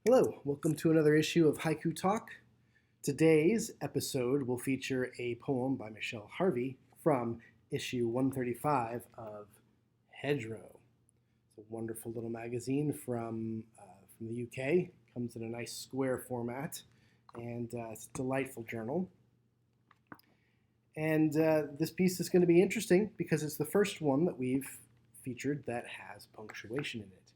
Hello, welcome to another issue of Haiku Talk. Today's episode will feature a poem by Michele Harvey from issue 135 of Hedgerow. It's a wonderful little magazine from the UK. Comes in a nice square format, and it's a delightful journal. And this piece is going to be interesting because it's the first one that we've featured that has punctuation in it.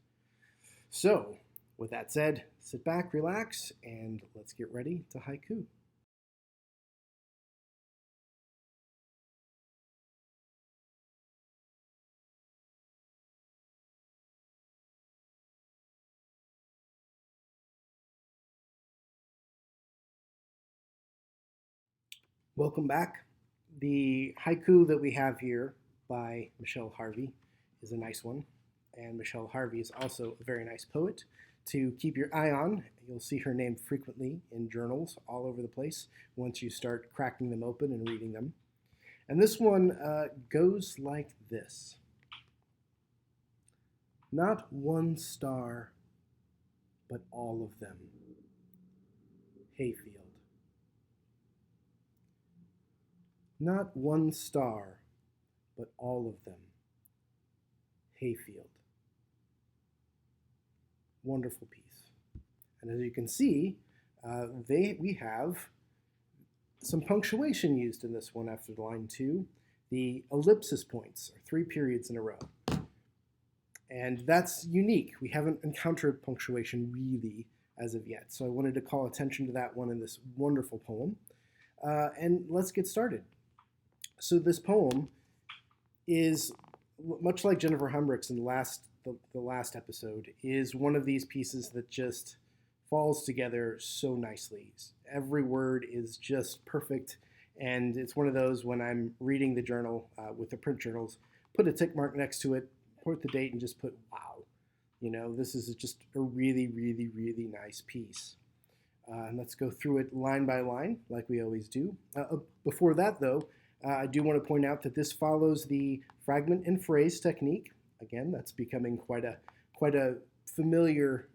So, with that said, sit back, relax, and let's get ready to haiku. Welcome back. The haiku that we have here by Michele Harvey is a nice one, and Michele Harvey is also a very nice poet to keep your eye on. You'll see her name frequently in journals all over the place once you start cracking them open and reading them. And this one goes like this. Not one star, but all of them. Hayfield. Not one star, but all of them. Hayfield. Wonderful piece. And as you can see, we have some punctuation used in this one after line 2. The ellipsis points are 3 periods in a row. And that's unique. We haven't encountered punctuation really as of yet. So I wanted to call attention to that one in this wonderful poem. And let's get started. So this poem is, much like Jennifer Humbrick's in the last episode, is one of these pieces that just falls together so nicely. Every word is just perfect, and it's one of those when I'm reading the journal with the print journals, put a tick mark next to it, put the date, and just put, wow. You know, this is just a really, really, really nice piece. And let's go through it line by line, like we always do. Before that, though, I do want to point out that this follows the fragment and phrase technique. Again, that's becoming quite a familiar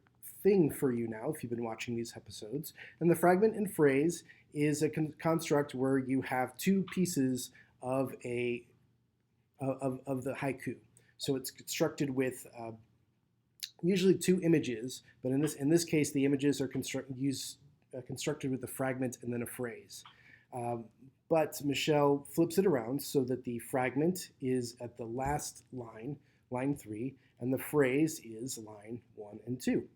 thing for you now if you've been watching these episodes. And the fragment and phrase is a construct where you have 2 pieces of the haiku. So it's constructed with usually 2 images, but in this case, the images are constructed with a fragment and then a phrase. But Michele flips it around so that the fragment is at the last line, line 3, and the phrase is line 1 and 2.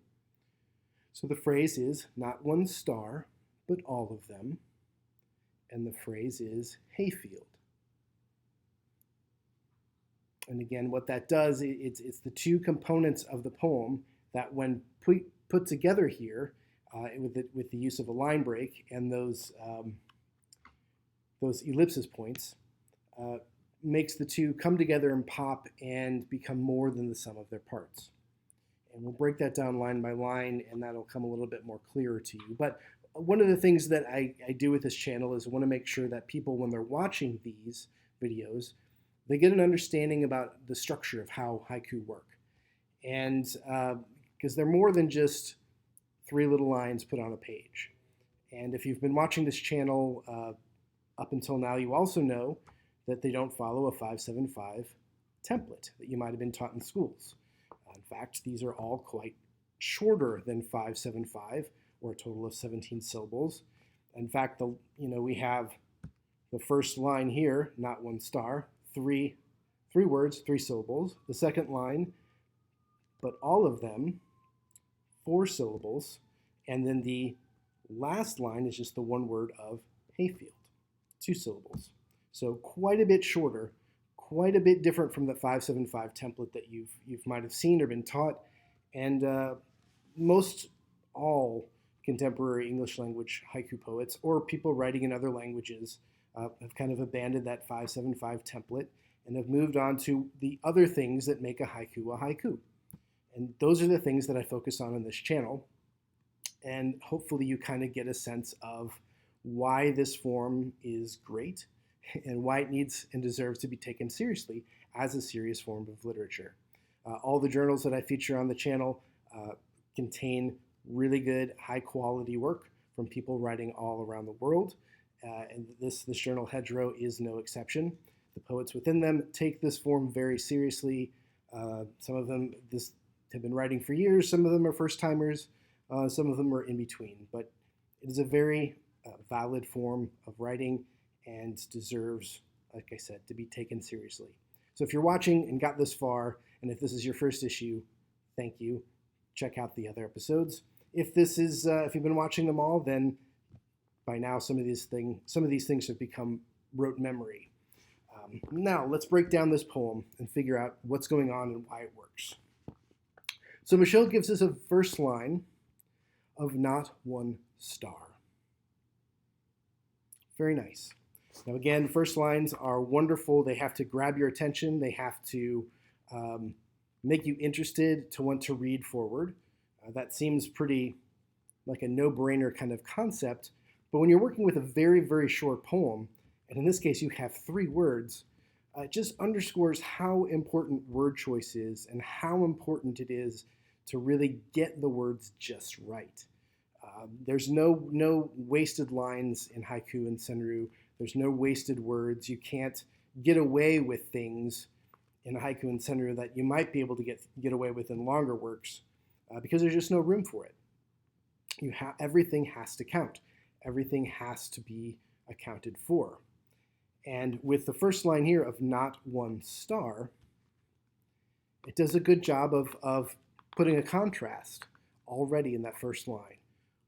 So the phrase is not one star, but all of them, and the phrase is hayfield. And again, what that does, it's the 2 components of the poem that when put together here with the use of a line break and those ellipsis points, makes the 2 come together and pop and become more than the sum of their parts. And we'll break that down line by line, and that'll come a little bit more clearer to you. But one of the things that I do with this channel is I want to make sure that people, when they're watching these videos, they get an understanding about the structure of how haiku work. And because they're more than just 3 little lines put on a page. And if you've been watching this channel up until now, you also know that they don't follow a 575 template that you might have been taught in schools. In fact, these are all quite shorter than 575, or a total of 17 syllables. In fact, we have the first line here, not one star, 3 words, 3 syllables. The second line, but all of them, 4 syllables. And then the last line is just the one word of hayfield, 2 syllables. So quite a bit shorter, quite a bit different from the 575 template that you might have seen or been taught. And most all contemporary English language haiku poets or people writing in other languages have kind of abandoned that 575 template and have moved on to the other things that make a haiku. And those are the things that I focus on this channel. And hopefully you kind of get a sense of why this form is great and why it needs and deserves to be taken seriously as a serious form of literature. All the journals that I feature on the channel contain really good, high quality work from people writing all around the world. And this journal, Hedgerow, is no exception. The poets within them take this form very seriously. Some of them have been writing for years. Some of them are first timers. Some of them are in between. But it is a very valid form of writing and deserves, like I said, to be taken seriously. So if you're watching and got this far, and if this is your first issue, thank you. Check out the other episodes. If you've been watching them all, then by now some of these things have become rote memory. Now let's break down this poem and figure out what's going on and why it works. So Michele gives us a first line of not one star. Very nice. Now again, first lines are wonderful. They have to grab your attention. They have to make you interested to want to read forward. That seems pretty like a no-brainer kind of concept. But when you're working with a very, very short poem, and in this case you have 3 words, it just underscores how important word choice is and how important it is to really get the words just right. There's no wasted lines in haiku and senryu. There's no wasted words. You can't get away with things in haiku and senryu that you might be able to get away with in longer works because there's just no room for it. Everything has to count. Everything has to be accounted for. And with the first line here of not one star, it does a good job of putting a contrast already in that first line.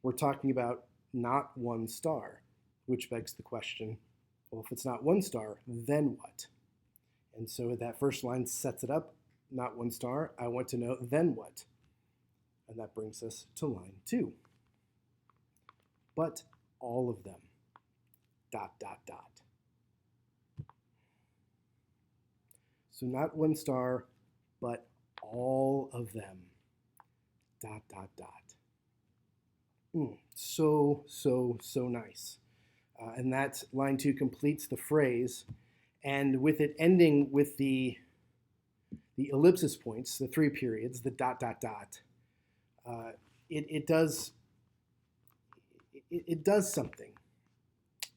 We're talking about not one star, which begs the question, well, if it's not one star, then what? And so that first line sets it up, not one star. I want to know, then what? And that brings us to line 2. But all of them, ... So not one star, but all of them, ... So nice. And that line 2 completes the phrase, and with it ending with the ellipsis points, the 3 periods, the ... it does something.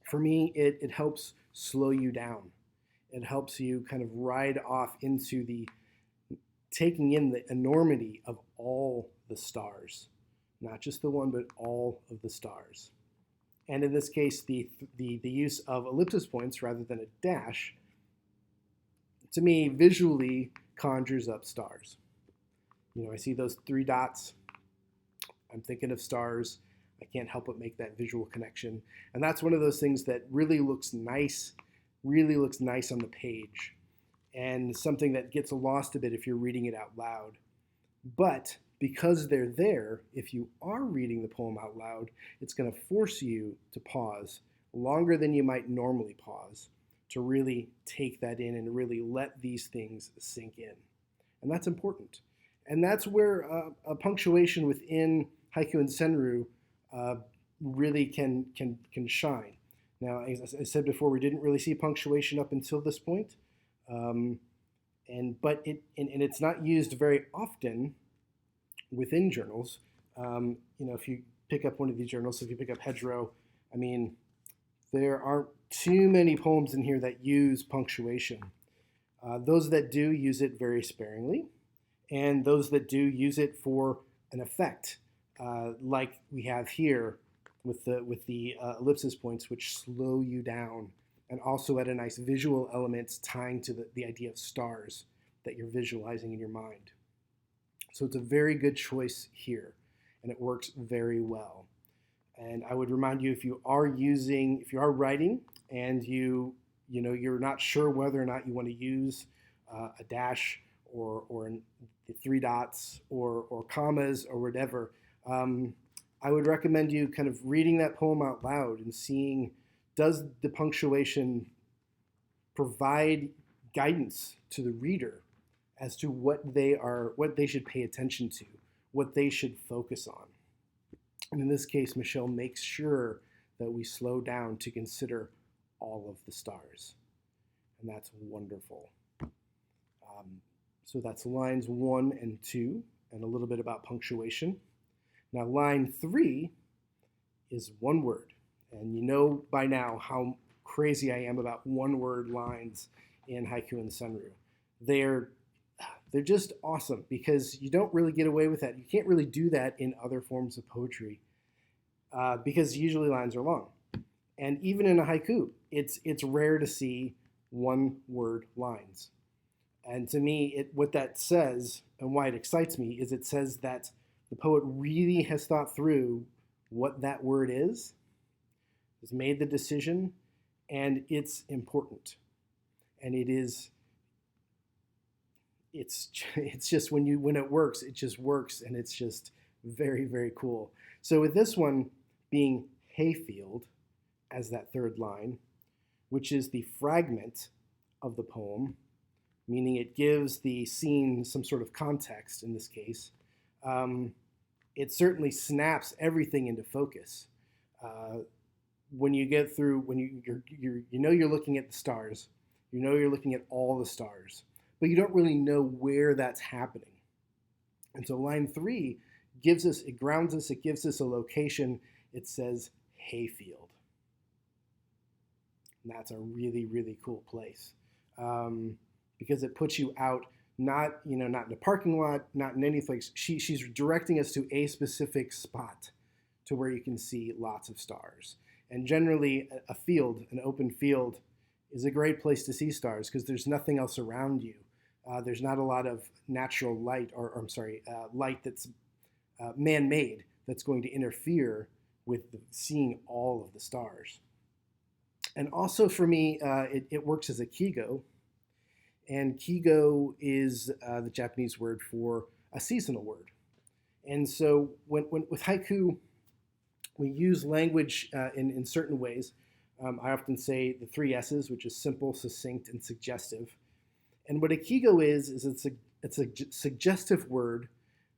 For me, it helps slow you down. It helps you kind of ride off into taking in the enormity of all the stars, not just the one, but all of the stars. And in this case, the use of ellipsis points rather than a dash, to me, visually conjures up stars. I see those 3 dots. I'm thinking of stars. I can't help but make that visual connection. And that's one of those things that really looks nice on the page, and something that gets lost a bit if you're reading it out loud. But because they're there, if you are reading the poem out loud, it's going to force you to pause longer than you might normally pause to really take that in and really let these things sink in. And that's important. And that's where a punctuation within haiku and senryu really can shine. Now, as I said before, we didn't really see punctuation up until this point, but it's not used very often within journals. If you pick up one of these journals, if you pick up Hedgerow, I mean, there aren't too many poems in here that use punctuation. Those that do use it very sparingly, and those that do use it for an effect, like we have here with the ellipsis points, which slow you down, and also add a nice visual element tying to the idea of stars that you're visualizing in your mind. So it's a very good choice here, and it works very well. And I would remind you, if you are writing and you're not sure whether or not you want to use a dash or the 3 dots or commas or whatever, I would recommend you kind of reading that poem out loud and seeing, does the punctuation provide guidance to the reader as to what they should pay attention to, what they should focus on. And in this case, Michele makes sure that we slow down to consider all of the stars. And that's wonderful. So that's lines 1 and 2, and a little bit about punctuation. Now, line 3 is one word. And you know by now how crazy I am about one-word lines in Haiku and Sunryu. They're just awesome because you don't really get away with that. You can't really do that in other forms of poetry because usually lines are long. And even in a haiku, it's rare to see one-word lines. And to me, what that says and why it excites me is it says that the poet really has thought through what that word is, has made the decision, and it's important. And it's just when it works, it just works, and it's just very, very cool. So with this one being hayfield as that third line, which is the fragment of the poem, meaning it gives the scene some sort of context in this case, it certainly snaps everything into focus. When you get through, when you're looking at the stars, you're looking at all the stars, but you don't really know where that's happening. And so line 3 it grounds us, it gives us a location. It says hayfield. And that's a really, really cool place because it puts you out, not in a parking lot, not in any place. She's directing us to a specific spot to where you can see lots of stars. And generally, a field, an open field, is a great place to see stars because there's nothing else around you. There's not a lot of natural light, light that's man-made that's going to interfere with seeing all of the stars. And also for me, it works as a kigo. And kigo is the Japanese word for a seasonal word. And so with haiku, we use language in certain ways. I often say the 3 S's, which is simple, succinct, and suggestive. And what a kigo is it's a suggestive word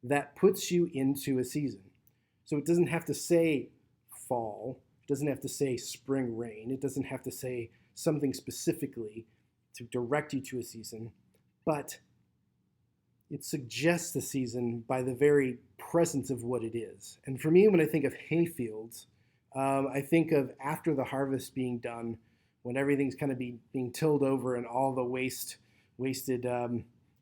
that puts you into a season. So it doesn't have to say fall, it doesn't have to say spring rain, it doesn't have to say something specifically to direct you to a season, but it suggests the season by the very presence of what it is. And for me, when I think of hayfields, I think of after the harvest being done, when everything's kind of being tilled over and all the wasted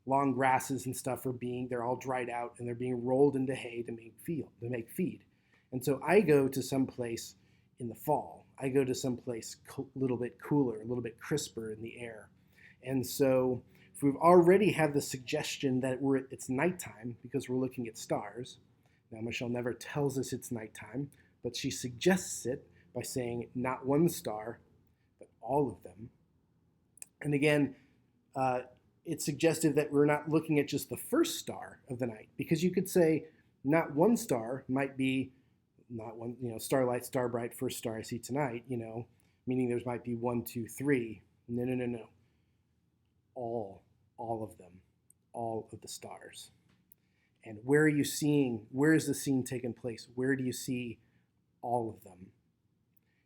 long grasses and stuff they're all dried out and they're being rolled into hay to make feed. And so I go to some place in the fall. I go to some place a little bit cooler, a little bit crisper in the air. And so if we've already had the suggestion that it's nighttime because we're looking at stars, now Michele never tells us it's nighttime, but she suggests it by saying not one star, but all of them. And again, it's suggestive that we're not looking at just the first star of the night, because you could say not one star might be not one, starlight, star bright, first star I see tonight, meaning there might be 1, 2, 3. No. All of them, all of the stars. And where is the scene taking place? Where do you see all of them?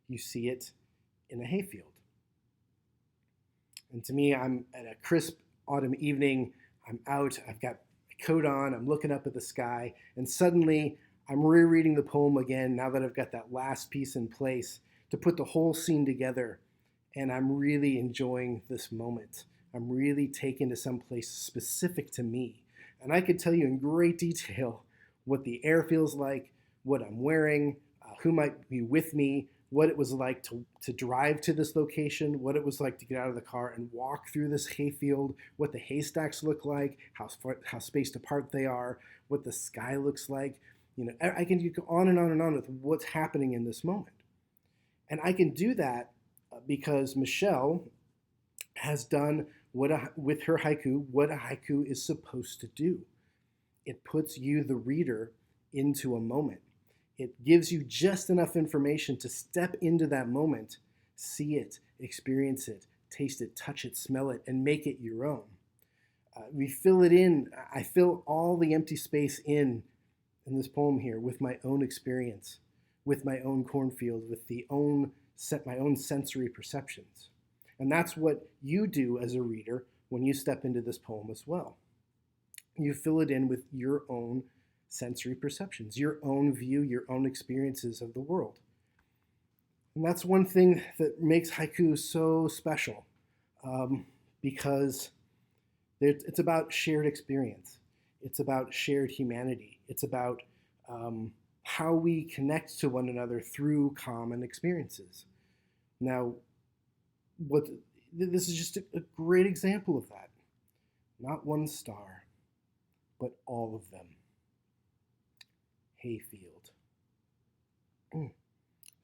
You see it in a hayfield. And to me, I'm at a crisp autumn evening, I'm out, I've got my coat on, I'm looking up at the sky, and suddenly I'm rereading the poem again now that I've got that last piece in place to put the whole scene together, and I'm really enjoying this moment. I'm really taken to some place specific to me. And I could tell you in great detail what the air feels like, what I'm wearing, who might be with me, what it was like to drive to this location, what it was like to get out of the car and walk through this hayfield, what the haystacks look like, how spaced apart they are, what the sky looks like. I can go on and on and on with what's happening in this moment. And I can do that because Michele has done with her haiku what a haiku is supposed to do. It puts you, the reader, into a moment. It gives you just enough information to step into that moment, see it, experience it, taste it, touch it, smell it, and make it your own. We fill it in. I fill all the empty space in this poem here with my own experience, with my own cornfield, with my own sensory perceptions. And that's what you do as a reader when you step into this poem as well. You fill it in with your own sensory perceptions, your own view, your own experiences of the world. And that's one thing that makes haiku so special, because it's about shared experience. It's about shared humanity. It's about how we connect to one another through common experiences. Now, this is just a great example of that. Not one star, but all of them. Hayfield.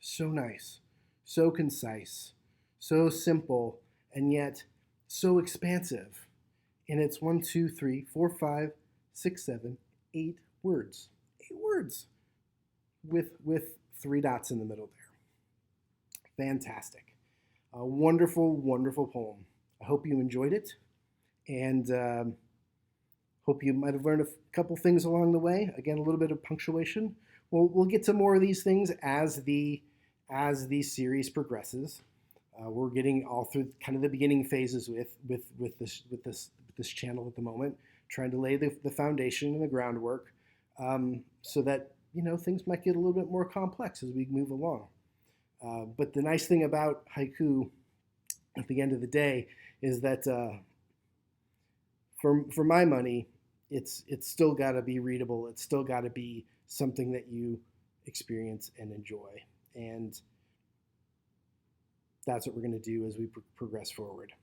So nice, so concise, so simple, and yet so expansive. And it's 1, 2, 3, 4, 5, 6, 7, 8 words. 8 words with 3 dots in the middle there. Fantastic. A wonderful, wonderful poem. I hope you enjoyed it, and hope you might have learned a couple things along the way. Again, a little bit of punctuation. We'll get to more of these things as the series progresses. We're getting all through kind of the beginning phases with this channel at the moment, trying to lay the foundation and the groundwork, so that things might get a little bit more complex as we move along. But the nice thing about haiku, at the end of the day, is that for my money, it's still got to be readable. It's still got to be something that you experience and enjoy. And that's what we're going to do as we progress forward.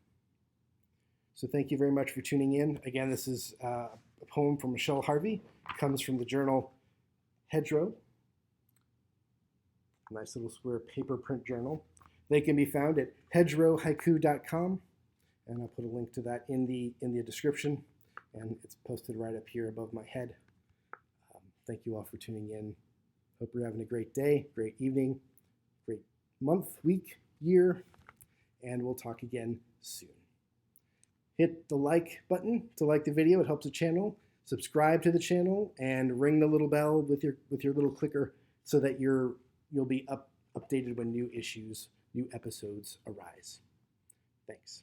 So thank you very much for tuning in. Again, this is a poem from Michele Harvey. It comes from the journal Hedgerow. Nice little square paper print journal. They can be found at hedgerowhaiku.com, and I'll put a link to that in the description, and it's posted right up here above my head. Thank you all for tuning in. Hope you're having a great day, great evening, great month, week, year, and we'll talk again soon. Hit the like button to like the video. It helps the channel. Subscribe to the channel and ring the little bell with your little clicker so that you'll be updated when new episodes arise. Thanks.